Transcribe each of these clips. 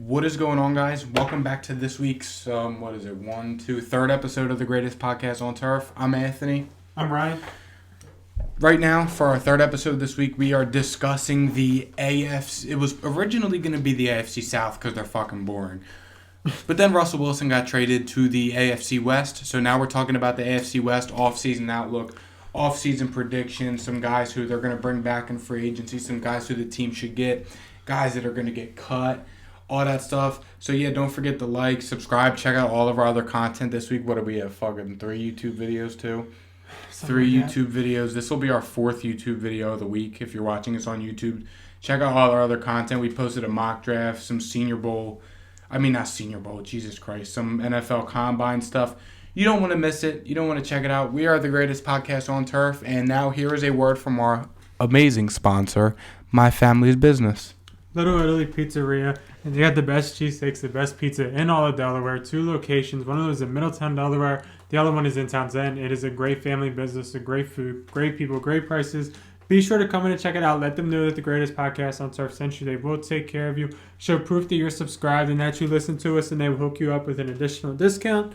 What is going on, guys? Welcome back to this week's, third episode of the greatest podcast on turf. I'm Anthony. I'm Ryan. Right now, for our third episode this week, we are discussing the AFC. It was originally going to be the AFC South because they're fucking boring. But then Russell Wilson got traded to the AFC West. So now we're talking about the AFC West off-season outlook, off-season predictions, some guys who they're going to bring back in free agency, some guys who the team should get, guys that are going to get cut. All that stuff. So, yeah, don't forget to like, subscribe, check out all of our other content this week. What do we have? Fucking 3 YouTube videos, too? YouTube videos. This will be our 4th YouTube video of the week if you're watching us on YouTube. Check out all our other content. We posted a mock draft, some Senior Bowl. Not Senior Bowl, Jesus Christ. Some NFL Combine stuff. You don't want to miss it. You don't want to check it out. We are the greatest podcast on turf. And now here is a word from our amazing sponsor, My Family's Business. Little Italy Pizzeria, and they got the best cheesesteaks, the best pizza in all of Delaware. 2 locations. One of them is in Middletown, Delaware. The other one is in Townsend. It is a great family business, a great food, great people, great prices. Be sure to come in and check it out. Let them know that the greatest podcast on turf sent you. They will take care of you. Show proof that you're subscribed and that you listen to us, and they will hook you up with an additional discount.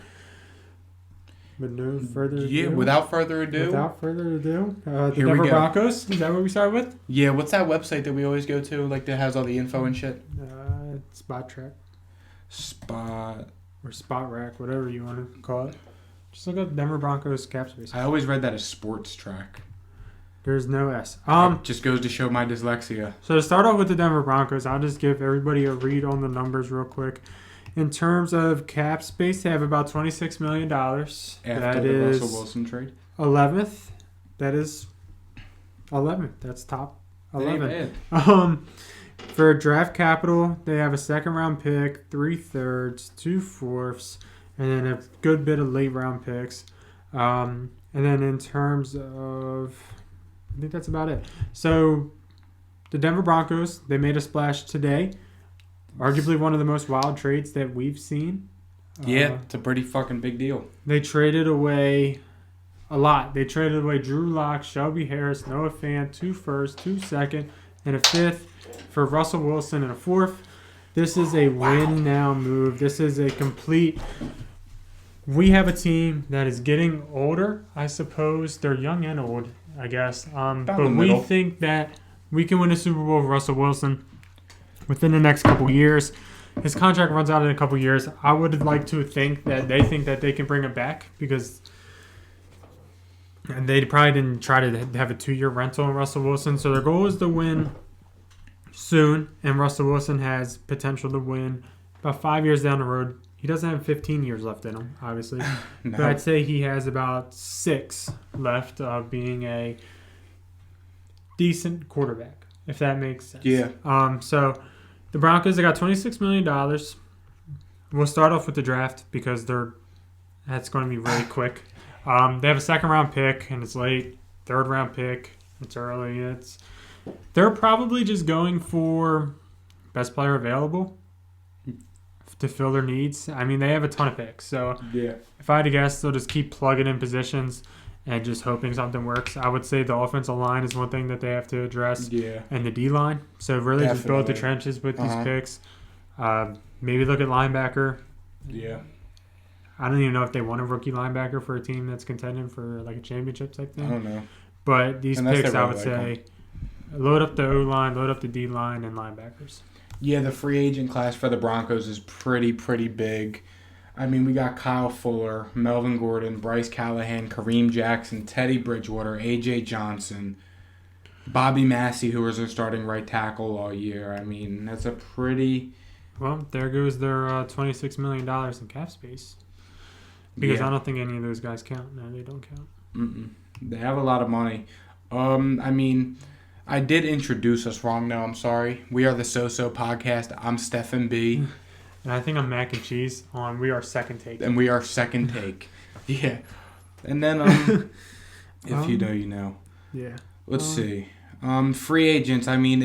But no further ado. Yeah, without further ado. The Denver Broncos. Is that what we start with? Yeah, what's that website that we always go to, like, that has all the info and shit? Spot Track. Spot. Or Spot Rack, whatever you want to call it. Just look up Denver Broncos cap space. I always read that as Sports Track. There's no S. It just goes to show my dyslexia. So to start off with the Denver Broncos, I'll just give everybody a read on the numbers real quick. In terms of cap space, they have about $26 million. After the Russell Wilson trade? 11th. That is 11th. That's top 11. For draft capital, they have a second-round pick, 3 thirds, 2 fourths, and then a good bit of late-round picks. And then in terms of... I think that's about it. So the Denver Broncos, they made a splash today. Arguably one of the most wild trades that we've seen. Yeah, it's a pretty fucking big deal. They traded away a lot. They traded away Drew Lock, Shelby Harris, Noah Fant, 2 firsts, 2 seconds, and a 5th for Russell Wilson and a 4th. This is a win-now move. This is a complete... We have a team that is getting older, I suppose. They're young and old, I guess. But we think that we can win a Super Bowl with Russell Wilson within the next couple years. His contract runs out in a couple years. I would like to think that they can bring him back because they probably didn't try to have a 2-year rental on Russell Wilson. So their goal is to win soon, and Russell Wilson has potential to win about 5 years down the road. He doesn't have 15 years left in him, obviously. No. But I'd say he has about 6 left of being a decent quarterback, if that makes sense. Yeah. So the Broncos, they got $26 million. We'll start off with the draft because that's going to be really quick. They have a second-round pick, and it's late. Third-round pick, it's early. They're probably just going for best player available to fill their needs. I mean, they have a ton of picks. So yeah, if I had to guess, they'll just keep plugging in positions and just hoping something works. I would say the offensive line is one thing that they have to address. Yeah. And the D-line. So really just build the trenches with these picks. Maybe look at linebacker. Yeah. I don't even know if they want a rookie linebacker for a team that's contending for like a championship type thing. I don't know. But these picks, I would say, load up the O-line, load up the D-line, and linebackers. Yeah, the free agent class for the Broncos is pretty big. I mean, we got Kyle Fuller, Melvin Gordon, Bryce Callahan, Kareem Jackson, Teddy Bridgewater, A.J. Johnson, Bobby Massey, who was their starting right tackle all year. I mean, that's a pretty... Well, there goes their $26 million in cap space. Because I don't think any of those guys count. No, they don't count. They have a lot of money. I mean... I did introduce us wrong, though. I'm sorry. We are the So-So Podcast. I'm Stephen B. And I think I'm Mac and Cheese on We Are Second Take. And we are Second Take. Yeah. And then, if you know, you know. Yeah. Let's see. Free agents, I mean,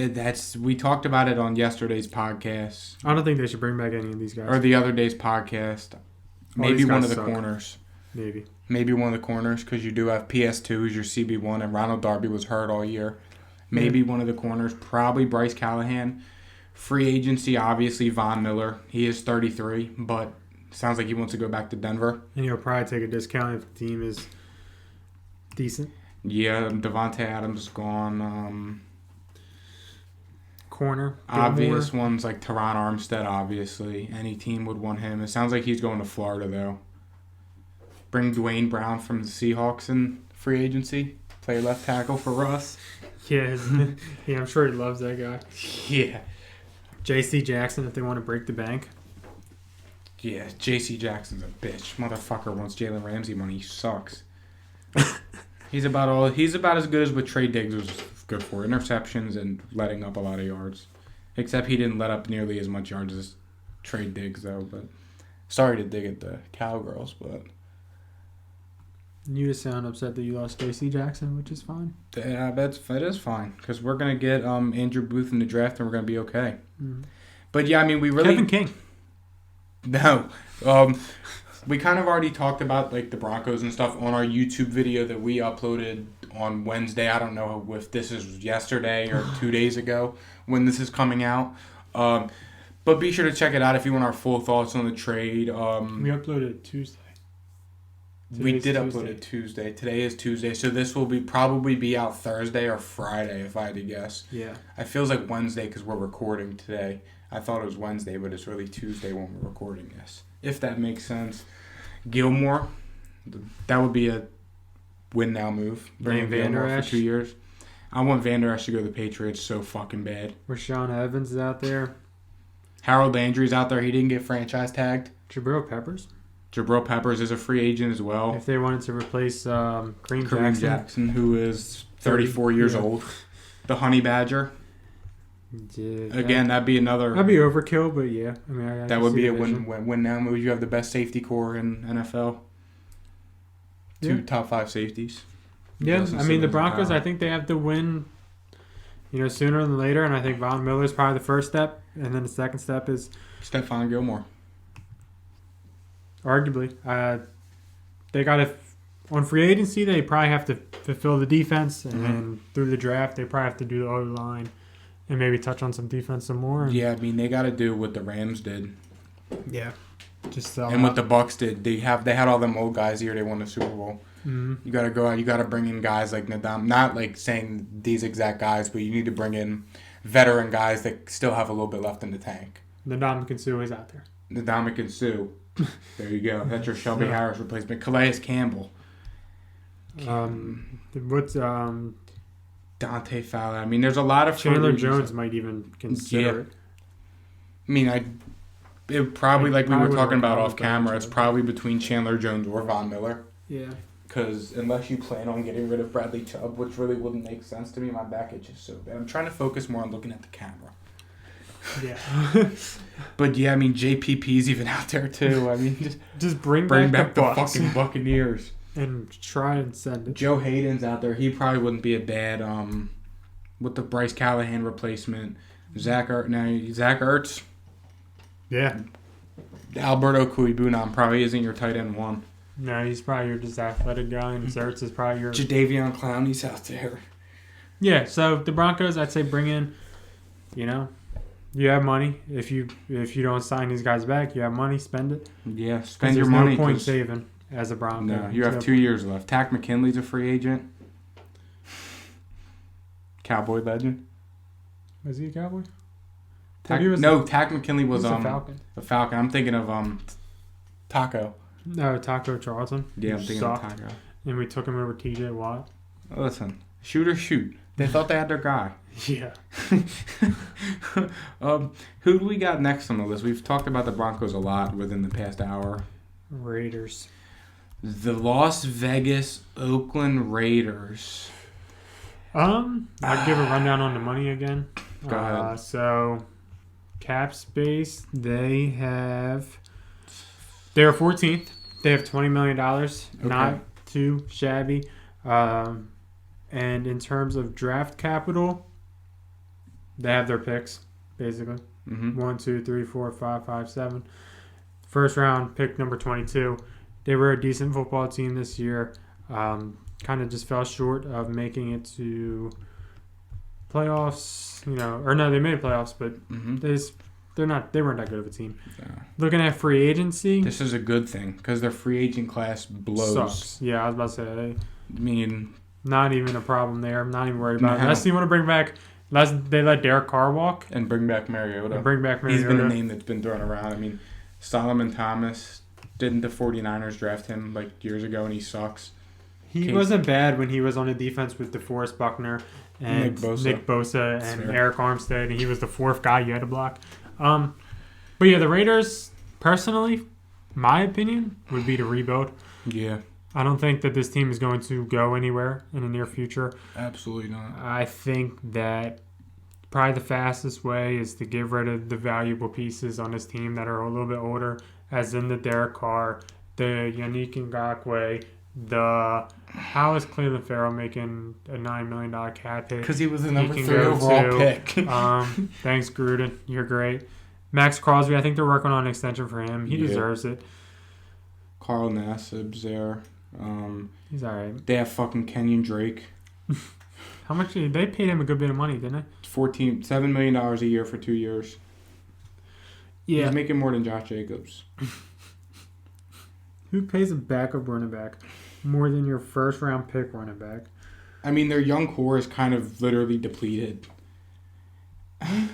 we talked about it on yesterday's podcast. I don't think they should bring back any of these guys. Or the other day's podcast. Maybe one of the corners. Maybe one of the corners, because you do have PS2 who's your CB1, and Ronald Darby was hurt all year. Maybe one of the corners, probably Bryce Callahan. Free agency, obviously, Von Miller. He is 33, but sounds like he wants to go back to Denver. And he'll probably take a discount if the team is decent. Yeah, Devontae Adams is gone. Corner. Obvious ones like Teron Armstead, obviously. Any team would want him. It sounds like he's going to Florida, though. Bring Dwayne Brown from the Seahawks in free agency. Play left tackle for Russ. Yeah, yeah, I'm sure he loves that guy. Yeah. J.C. Jackson, if they want to break the bank. Yeah, J.C. Jackson's a bitch. Motherfucker wants Jalen Ramsey money. He sucks. He's about as good as what Trey Diggs was good for. Interceptions and letting up a lot of yards. Except he didn't let up nearly as much yards as Trey Diggs, though. But sorry to dig at the Cowgirls, but You just sound upset that you lost J.C. Jackson, which is fine. yeah, that is fine. Because we're going to get Andrew Booth in the draft and we're going to be okay. Mm-hmm. But yeah, I mean, we really... Kevin King. No. We kind of already talked about like the Broncos and stuff on our YouTube video that we uploaded on Wednesday. I don't know if this is yesterday or 2 days ago when this is coming out. But be sure to check it out if you want our full thoughts on the trade. We uploaded it Tuesday. We did upload it Tuesday. Today is Tuesday, so this will probably be out Thursday or Friday if I had to guess. Yeah. It feels like Wednesday because we're recording today. I thought it was Wednesday, but it's really Tuesday when we're recording this. If that makes sense. Gilmore, that would be a win now move. Bring Vander Esch for 2 years. I want Vander Esch to go to the Patriots so fucking bad. Rashawn Evans is out there. Harold Landry's out there. He didn't get franchise tagged. Jabril Peppers. Jabril Peppers is a free agent as well. If they wanted to replace Kareem Jackson, who is 34 years old. The Honey Badger. Yeah, Again, that'd be another... That'd be overkill, but yeah. I mean, that would be a win now move. You have the best safety core in NFL. Two top 5 safeties. Yeah, I mean, the Broncos, I think they have to win, sooner than later, and I think Von Miller is probably the first step, and then the second step is... Stephon Gilmore. Arguably. They got to... On free agency, they probably have to fulfill the defense, and then through the draft, they probably have to do the O-line. And maybe touch on some defense some more. Yeah, I mean they got to do what the Rams did. Yeah, just what the Bucs did. They had all them old guys here. They won the Super Bowl. Mm-hmm. You got to go out. You got to bring in guys like Nadam. Not like saying these exact guys, but you need to bring in veteran guys that still have a little bit left in the tank. Ndamukong Suh is out there. Ndamukong Suh. There you go. That's your Shelby Harris replacement. Calais Campbell. What's Dante Fowler. I mean, there's a lot of Chandler Jones might even consider it. I mean, it probably like we were talking about off camera. It's probably between Chandler Jones or Von Miller. Yeah. Because unless you plan on getting rid of Bradley Chubb, which really wouldn't make sense to me, my back itches so bad. I'm trying to focus more on looking at the camera. Yeah. But yeah, I mean, JPP's even out there too. I mean, just bring back the fucking Buccaneers. And try and send it. Joe Hayden's out there. He probably wouldn't be a bad with the Bryce Callahan replacement. Zach Ertz. Yeah. Alberto Kuibunan probably isn't your tight end one. No, he's probably your just athletic guy, and Ertz is probably your... Jadeveon Clowney's out there. Yeah, so the Broncos, I'd say bring in, you have money. If you don't sign these guys back, you have money, spend it. Yeah, spend your money. There's no point saving. As a Bronco. No, you have 2 years left. Tack McKinley's a free agent. Cowboy legend. Was he a Cowboy? Tack McKinley was a Falcon. A Falcon. I'm thinking of Taco. No, Taco Charlton. Yeah, I'm thinking of Taco. And we took him over TJ Watt. Listen, shoot or shoot. They thought they had their guy. Yeah. Who do we got next on the list? We've talked about the Broncos a lot within the past hour. Raiders. The Las Vegas Oakland Raiders. I'll give a rundown on the money again. Go ahead. So, cap space, they're 14th. They have $20 million. Okay. Not too shabby. And in terms of draft capital, they have their picks, basically. 1, 2, 3, 4, 5, 5, 7. First round, pick number 22. They were a decent football team this year. Kind of just fell short of making it to playoffs, or no, they made playoffs, but they weren't that good of a team. No. Looking at free agency, this is a good thing because their free agent class blows. Sucks. Yeah, I was about to say. I mean, not even a problem there. I'm not even worried about it. Unless you want to bring back. They let Derek Carr walk. And bring back Mariota. He's been a name that's been thrown around. I mean, Solomon Thomas, didn't the 49ers draft him like years ago and he sucks? He wasn't bad when he was on the defense with DeForest Buckner and Nick Bosa and Eric Armstead, and he was the fourth guy you had to block. But yeah, the Raiders, personally, my opinion, would be to rebuild. Yeah. I don't think that this team is going to go anywhere in the near future. Absolutely not. I think that probably the fastest way is to get rid of the valuable pieces on this team that are a little bit older, as in the Derek Carr, the Yannick Ngakoue, how is Cleveland Farrell making a $9 million cap hit? Because he was the number 3 overall pick. Thanks, Gruden. You're great. Max Crosby, I think they're working on an extension for him. He deserves it. Carl Nassib's there. He's all right. They have fucking Kenyon Drake. How much? They paid him a good bit of money, didn't they? $7 million a year for 2 years. Yeah. He's making more than Josh Jacobs. Who pays a backup running back more than your first-round pick running back? I mean, their young core is kind of literally depleted.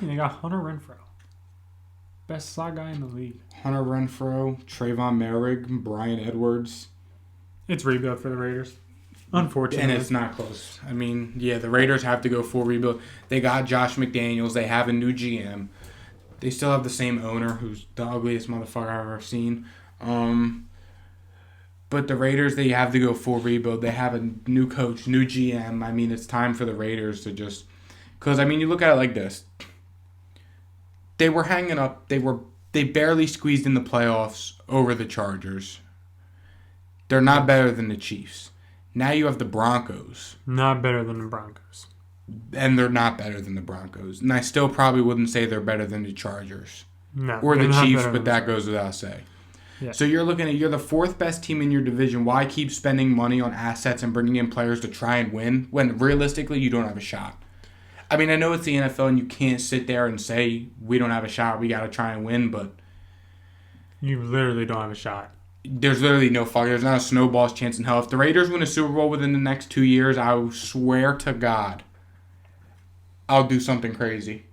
They got Hunter Renfrow. Best slot guy in the league. Hunter Renfrow, Trayvon Merrick, Brian Edwards. It's rebuild for the Raiders. Unfortunately. And it's not close. I mean, yeah, the Raiders have to go full rebuild. They got Josh McDaniels. They have a new GM. They still have the same owner, who's the ugliest motherfucker I've ever seen. But the Raiders, they have to go full rebuild. They have a new coach, new GM. I mean, it's time for the Raiders to just... Because, I mean, you look at it like this. They were hanging up. They barely squeezed in the playoffs over the Chargers. They're not better than the Chiefs. Now you have the Broncos. Not better than the Broncos. And they're not better than the Broncos. And I still probably wouldn't say they're better than the Chargers. No. Or the Chiefs, but that goes without saying. Yeah. So you're the fourth best team in your division. Why keep spending money on assets and bringing in players to try and win when realistically you don't have a shot? I mean, I know it's the NFL and you can't sit there and say we don't have a shot, we got to try and win, but... You literally don't have a shot. There's literally no fuck. There's not a snowball's chance in hell. If the Raiders win a Super Bowl within the next 2 years, I swear to God, I'll do something crazy.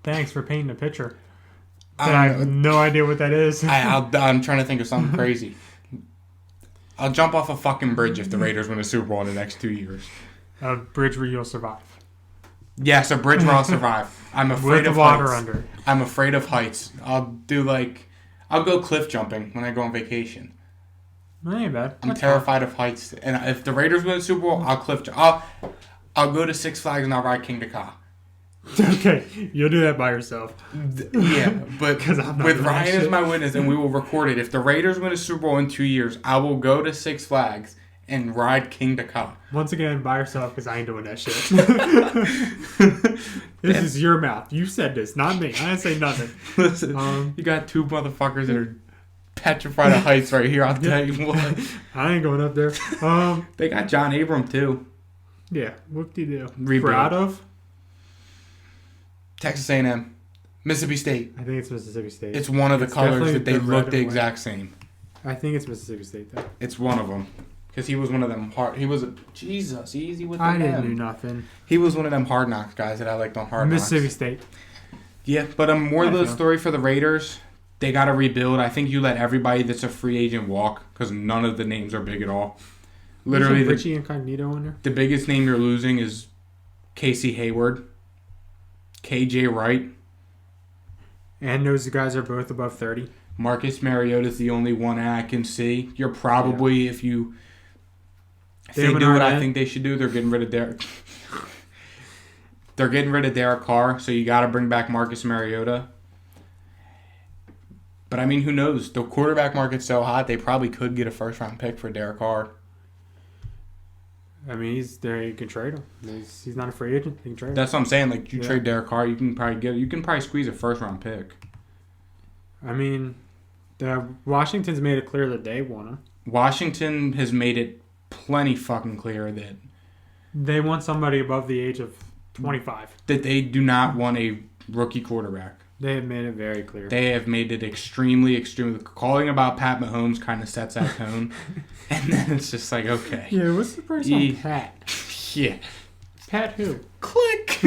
Thanks for painting a picture. I have no idea what that is. I'm trying to think of something crazy. I'll jump off a fucking bridge if the Raiders win a Super Bowl in the next 2 years. A bridge where you'll survive. Yes, a bridge where I'll survive. I'm afraid of water heights. under. I'm afraid of heights. I'll go cliff jumping when I go on vacation. That ain't bad. I'm terrified of heights. And if the Raiders win the Super Bowl, I'll cliff jump. I'll go to Six Flags and I'll ride King Ka. Okay, you'll do that by yourself. Yeah, but with Ryan as my witness, and we will record it. If the Raiders win a Super Bowl in 2 years, I will go to Six Flags and ride King Ka. Once again, by yourself, because I ain't doing that shit. This is your mouth. You said this, not me. I didn't say nothing. Listen, you got two motherfuckers that are petrified of heights right here. I'll tell you what. I ain't going up there. They got John Abram too. Yeah, whoop-de-doo. Rebuild. Proud of? Texas A&M. Mississippi State. I think it's Mississippi State. It's one of the colors that they look the exact same. I think it's Mississippi State, though. It's one of them. Because he was one of them Jesus, easy with the I didn't do nothing. He was one of them Hard Knocks guys that I liked on Hard Knocks. Mississippi State. Yeah, but more of the story for the Raiders. They got to rebuild. I think you let everybody that's a free agent walk because none of the names are big at all. Literally, Richie Incognito in there. The biggest name you're losing is Casey Hayward, KJ Wright. And those guys are both above 30. Marcus Mariota is the only one I can see. You're probably, if they do what I think they should do, they're getting rid of Derek. They're getting rid of Derek Carr, so you got to bring back Marcus Mariota. But I mean, who knows? The quarterback market's so hot, they probably could get a first-round pick for Derek Carr. I mean, he's there. You can trade him. He's not a free agent. You can trade him. That's what I'm saying. Like, you trade Derek Carr, you can probably squeeze a first-round pick. I mean, Washington's made it clear that they want him. Washington has made it plenty fucking clear that They want somebody above the age of 25. That they do not want a rookie quarterback. They have made it very clear. They have made it extremely. Calling about Pat Mahomes kind of sets that tone. And then it's just like, okay. Yeah, what's the price on Pat? Yeah. Pat who? Click.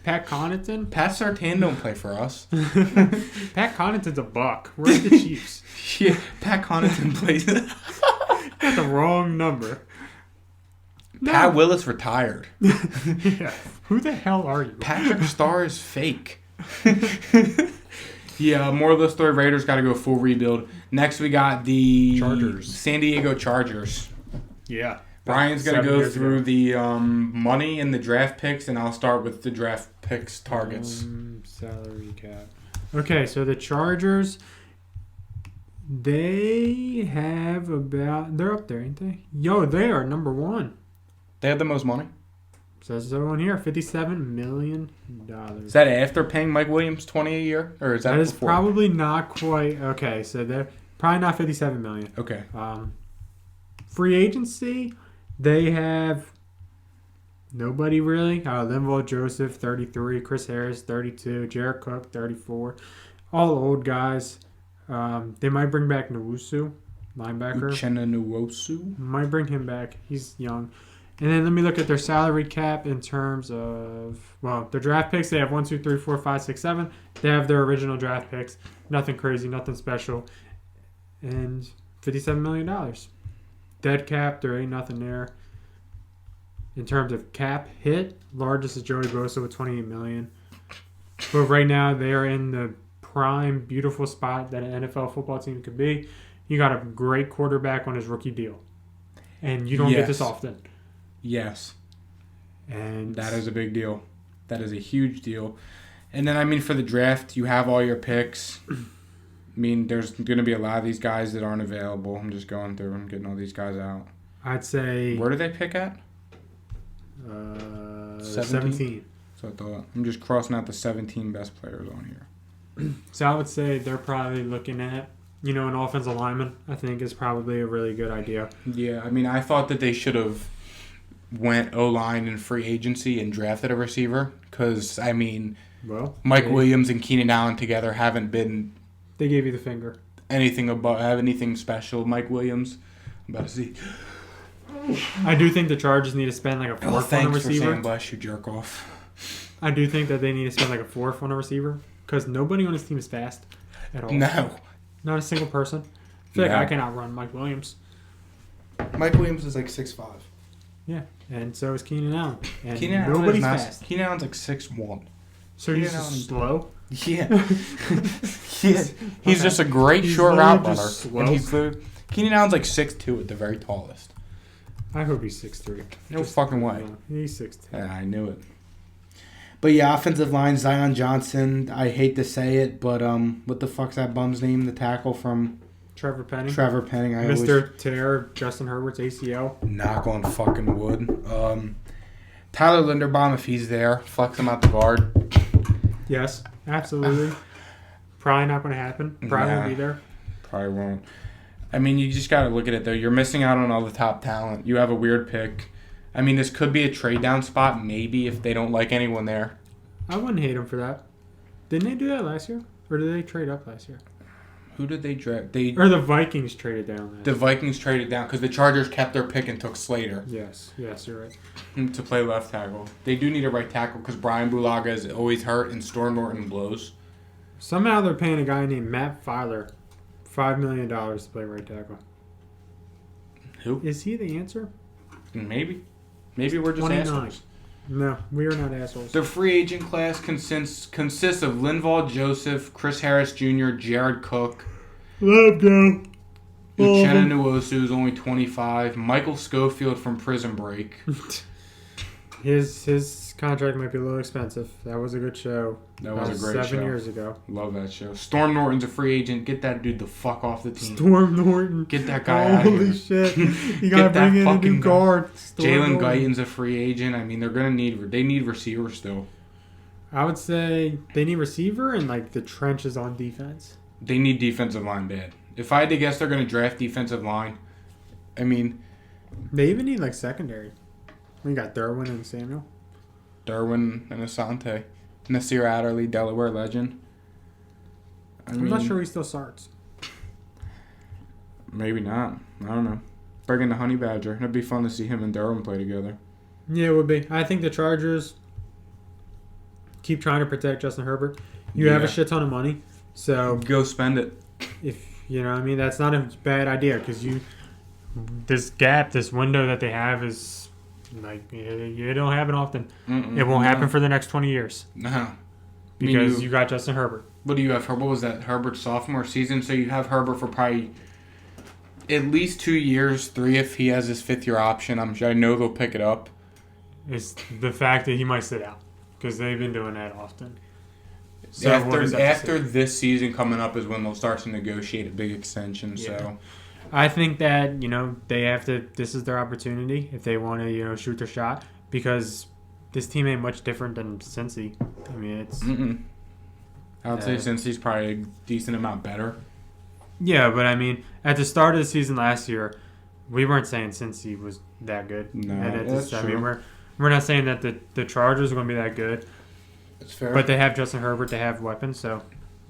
Pat Connaughton? Pat Surtain don't play for us. Pat Connaughton's a buck. We're the Chiefs. Yeah, Pat Connaughton plays. Got the wrong number. Pat Willis retired. Yeah. Who the hell are you? Patrick Starr is fake. Yeah, moral of the story, Raiders got to go full rebuild. Next, we got the Chargers. San Diego Chargers. Yeah. Brian's going to go through the money and the draft picks, and I'll start with the draft picks targets. Salary cap. Okay, so the Chargers, they have about... They're up there, ain't they? Yo, they are number one. They have the most money. Says so on here, $57 million. Is that after paying Mike Williams $20 a year, or is that That is before? probably not quite... Okay, so they're probably not $57 million. Okay. Free agency, they have nobody really. Linval Joseph, 33. Chris Harris, 32. Jared Cook, 34. All old guys. They might bring back Nwosu, linebacker. Uchenna Nwosu. Might bring him back. He's young. And then let me look at their salary cap in terms of, well, their draft picks. They have 1, 2, 3, 4, 5, 6, 7. They have their original draft picks. Nothing crazy, nothing special. And $57 million. Dead cap, there ain't nothing there. In terms of cap hit, largest is Joey Bosa with $28 million. But right now, they are in the prime, beautiful spot that an NFL football team could be. You got a great quarterback on his rookie deal. And you don't get this often. Yes. And that is a big deal. That is a huge deal. And then, I mean, for the draft, you have all your picks. I mean, there's going to be a lot of these guys that aren't available. I'm just going through and getting all these guys out. I'd say... Where do they pick at? 17. So I thought. I'm just crossing out the 17 best players on here. So I would say they're probably looking at, an offensive lineman, I think, is probably a really good idea. Yeah, I mean, I thought that they should have went O-line in free agency and drafted a receiver. Because, I mean, Mike Williams and Keenan Allen together haven't been... They gave you the finger. Anything special. Mike Williams. I'm about to see. I do think the Chargers need to spend like a fourth on a receiver. Thanks for saying bless you, jerk off. I do think that they need to spend like a fourth on a receiver because nobody on his team is fast at all. No. Not a single person. I feel like I can outrun Mike Williams. Mike Williams is like 6'5". Yeah, and so is Keenan Allen. And nobody's fast. Keenan Allen's like 6'1". So he's just slow? Yeah. He's just a great short route runner. And Keenan Allen's like 6'2" at the very tallest. I hope he's 6'3". No fucking way. He's 6'2". Yeah, I knew it. But yeah, offensive line, Zion Johnson. I hate to say it, but what the fuck's that bum's name? The tackle from Trevor Penning. Mr. Tear, Justin Herbert's ACL. Knock on fucking wood. Tyler Linderbaum, if he's there, flex him out the guard. Yes, absolutely. Probably not going to happen. Probably won't be there. Probably won't. I mean, you just got to look at it, though. You're missing out on all the top talent. You have a weird pick. I mean, this could be a trade-down spot, maybe, if they don't like anyone there. I wouldn't hate them for that. Didn't they do that last year? Or did they trade up last year? Who did they draft? Or the Vikings traded down last year. Vikings traded down because the Chargers kept their pick and took Slater. Yes, you're right. To play left tackle. They do need a right tackle because Brian Bulaga is always hurt and Storm Norton blows. Somehow they're paying a guy named Matt Filer $5 million to play right tackle. Who? Is he the answer? Maybe. Maybe we're just assholes. No, we are not assholes. The free agent class consists of Linval Joseph, Chris Harris Jr., Jared Cook. Love go. Uchenna Nwosu is only 25. Michael Schofield from Prison Break. His contract might be a little expensive. That was a good show. That was a great show. 7 years ago. Love that show. Storm Norton's a free agent. Get that dude the fuck off the team. Storm Norton. Get that guy out of here. Holy shit. You gotta bring in a new guard. Jalen Guyton's a free agent. I mean, they need receivers still. I would say they need receiver and like the trenches on defense. They need defensive line bad. If I had to guess, they're going to draft defensive line. I mean, they even need like secondary. We got Derwin and Samuel. Derwin and Asante. Nasir Adderley, Delaware legend. I'm not sure he still starts. Maybe not. I don't know. Bring in the Honey Badger. It'd be fun to see him and Derwin play together. Yeah, it would be. I think the Chargers keep trying to protect Justin Herbert. You have a shit ton of money, so go spend it. If you know what I mean, that's not a bad idea because this window that they have is like you don't happen often. It won't happen for the next 20 years. No, because you got Justin Herbert. What do you have? What was that? Herbert's sophomore season. So you have Herbert for probably at least 2 years, 3 if he has his 5th-year option. I know they'll pick it up. It's the fact that he might sit out because they've been doing that often. So after this season coming up is when they'll start to negotiate a big extension. Yeah. So I think that they have to. This is their opportunity if they want to shoot their shot because this team ain't much different than Cincy. I mean it's. I would say Cincy's probably a decent amount better. Yeah, but I mean at the start of the season last year, we weren't saying Cincy was that good. No, that's true. I mean we're not saying that the Chargers are going to be that good. That's fair. But they have Justin Herbert. They have weapons. So,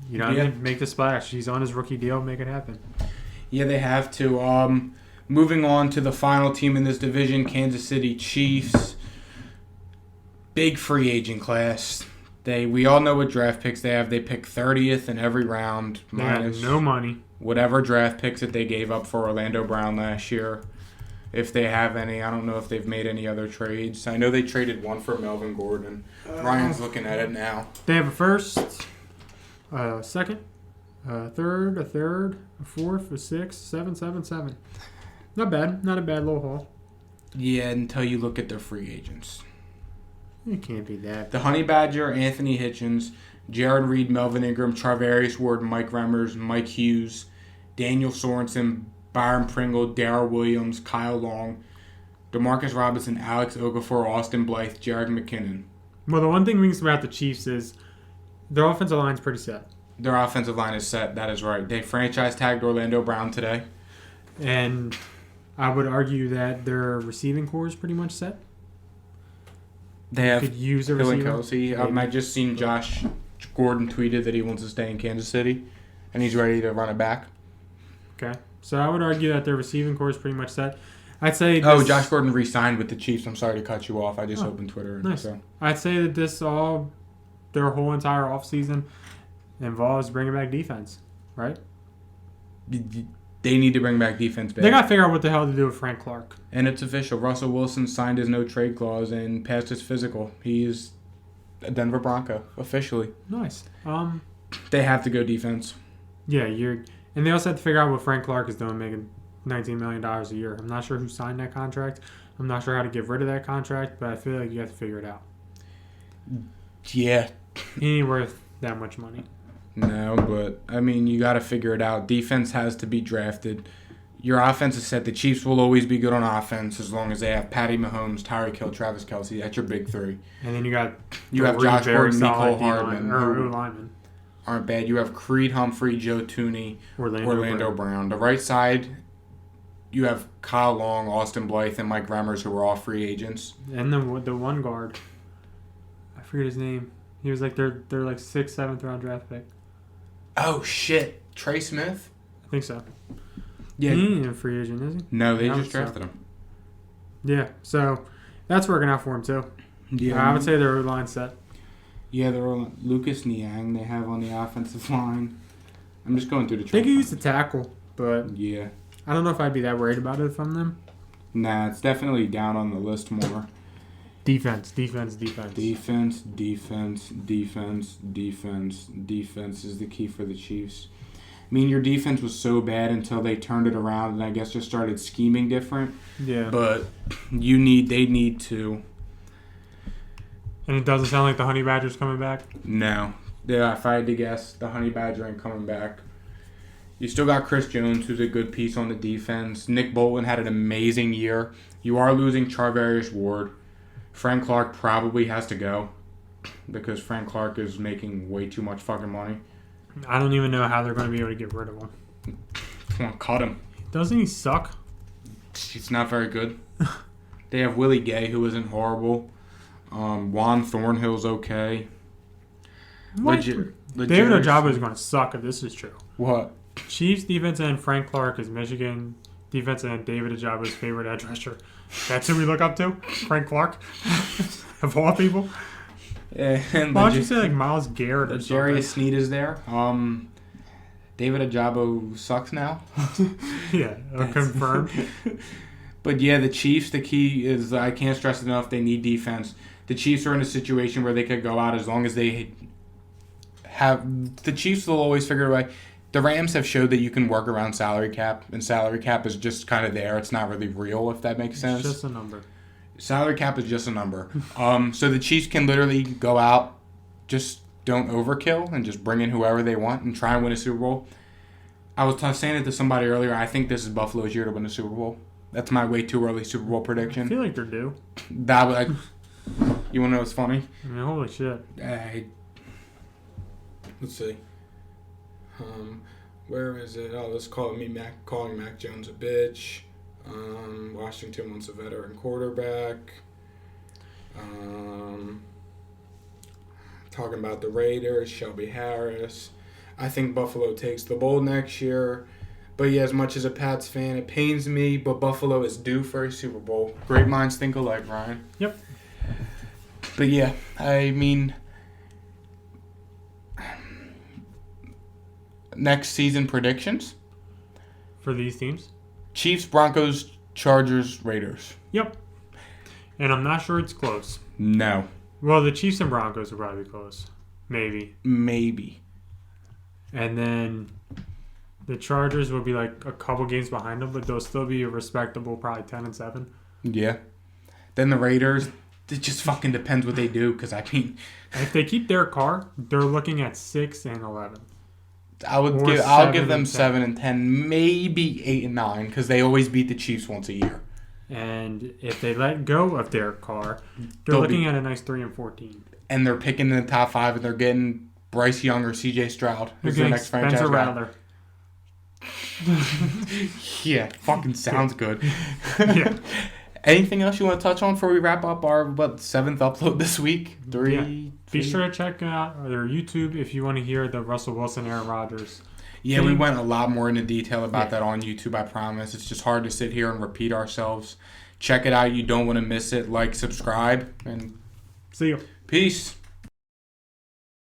what I mean? Make the splash. He's on his rookie deal. Make it happen. Yeah, they have to. Moving on to the final team in this division, Kansas City Chiefs. Big free agent class. We all know what draft picks they have. They pick 30th in every round. They have no money. Whatever draft picks that they gave up for Orlando Brown last year. If they have any, I don't know if they've made any other trades. I know they traded one for Melvin Gordon. Ryan's looking at it now. They have a first, a second, a third, a fourth, a sixth, seven. Not bad. Not a bad little haul. Yeah, until you look at their free agents. It can't be that. The Honey Badger, Anthony Hitchens, Jared Reed, Melvin Ingram, Charvarius Ward, Mike Remmers, Mike Hughes, Daniel Sorensen, Byron Pringle, Darrell Williams, Kyle Long, DeMarcus Robinson, Alex Okafor, Austin Blythe, Jared McKinnon. Well, the one thing we can say about the Chiefs is their offensive line's pretty set. Their offensive line is set. That is right. They franchise tagged Orlando Brown today. And I would argue that their receiving core is pretty much set. They have could use a Hill and receiver. Kelsey. I just seen Josh Gordon tweeted that he wants to stay in Kansas City, and he's ready to run it back. Okay. So I would argue that their receiving core is pretty much set. I'd say... Josh Gordon re-signed with the Chiefs. I'm sorry to cut you off. I just opened Twitter. Nice. So. I'd say that their whole entire offseason involves bringing back defense, right? They need to bring back defense back. They got to figure out what the hell to do with Frank Clark. And it's official. Russell Wilson signed his no-trade clause and passed his physical. He is a Denver Bronco, officially. Nice. They have to go defense. Yeah, and they also have to figure out what Frank Clark is doing, making $19 million a year. I'm not sure who signed that contract. I'm not sure how to get rid of that contract, but I feel like you have to figure it out. Yeah. He ain't worth that much money. No, but, I mean, you got to figure it out. Defense has to be drafted. Your offense is set. The Chiefs will always be good on offense as long as they have Patty Mahomes, Tyreek Hill, Travis Kelce. That's your big three. And then you have Josh Gordon, Nicole Hardman, who linemen aren't bad. You have Creed Humphrey, Joe Tooney, Orlando Brown. The right side, you have Kyle Long, Austin Blythe, and Mike Remmers, who are all free agents. And the one guard, I forget his name. He was like their 6th, 7th round draft pick. Oh shit, Trey Smith? I think so. Yeah, he ain't a free agent, is he? No, they just drafted him. Yeah, so that's working out for him too. Yeah, I would say their line set. Yeah, they're all Lucas Niang they have on the offensive line. I'm just going through the. They could use the tackle, but yeah, I don't know if I'd be that worried about it from them. Nah, it's definitely down on the list more. Defense is the key for the Chiefs. I mean, your defense was so bad until they turned it around and I guess just started scheming different. Yeah. But they need to. And it doesn't sound like the Honey Badger's coming back? No. Yeah, if I had to guess, the Honey Badger ain't coming back. You still got Chris Jones, who's a good piece on the defense. Nick Bolton had an amazing year. You are losing Charvarius Ward. Frank Clark probably has to go because Frank Clark is making way too much fucking money. I don't even know how they're going to be able to get rid of him. Come on, cut him. Doesn't he suck? He's not very good. They have Willie Gay, who isn't horrible. Juan Thornhill's okay. David Ojabo is going to suck if this is true. What? Chiefs defense end Frank Clark is Michigan defense end David Ajabo's favorite edge rusher. That's who we look up to? Frank Clark? Of all people? And Why don't you say like Myles Garrett or something? Jarius Sneed is there. David Ojabo sucks now. Yeah, confirmed. But yeah, the Chiefs, the key is, I can't stress enough, they need defense. The Chiefs are in a situation where they could go out as long as they have... The Chiefs will always figure a way. The Rams have showed that you can work around salary cap, and salary cap is just kind of there. It's not really real, if that makes sense. It's just a number. Salary cap is just a number. So the Chiefs can literally go out, just don't overkill, and just bring in whoever they want and try and win a Super Bowl. I was saying it to somebody earlier. I think this is Buffalo's year to win a Super Bowl. That's my way too early Super Bowl prediction. I feel like they're due. You want to know what's funny? I mean, holy shit. Let's see. Where is it? Oh, this calling Mac Jones a bitch. Washington wants a veteran quarterback. Talking about the Raiders, Shelby Harris. I think Buffalo takes the bowl next year. But yeah, as much as a Pats fan, it pains me, but Buffalo is due for a Super Bowl. Great minds think alike, Ryan. Yep. But yeah, I mean, next season predictions? For these teams? Chiefs, Broncos, Chargers, Raiders. Yep. And I'm not sure it's close. No. Well, the Chiefs and Broncos will probably be close. Maybe. And then the Chargers will be like a couple games behind them, but they'll still be a respectable probably 10-7. Yeah. Then the Raiders, it just fucking depends what they do, because I mean... If they keep their car, they're looking at 6-11. I'll give them 7-10, maybe 8-9, because they always beat the Chiefs once a year. And if they let go of their car, they're looking at a nice 3-14. And they're picking in the top 5, and they're getting Bryce Young or C.J. Stroud. Who's their next franchise Spencer guy. Rattler. Yeah, fucking sounds good. Yeah. Anything else you want to touch on before we wrap up our 7th upload this week? Be sure to check out their YouTube if you want to hear the Russell Wilson, Aaron Rodgers. Yeah, we went a lot more into detail about that on YouTube, I promise. It's just hard to sit here and repeat ourselves. Check it out. You don't want to miss it. Like, subscribe, and see you. Peace.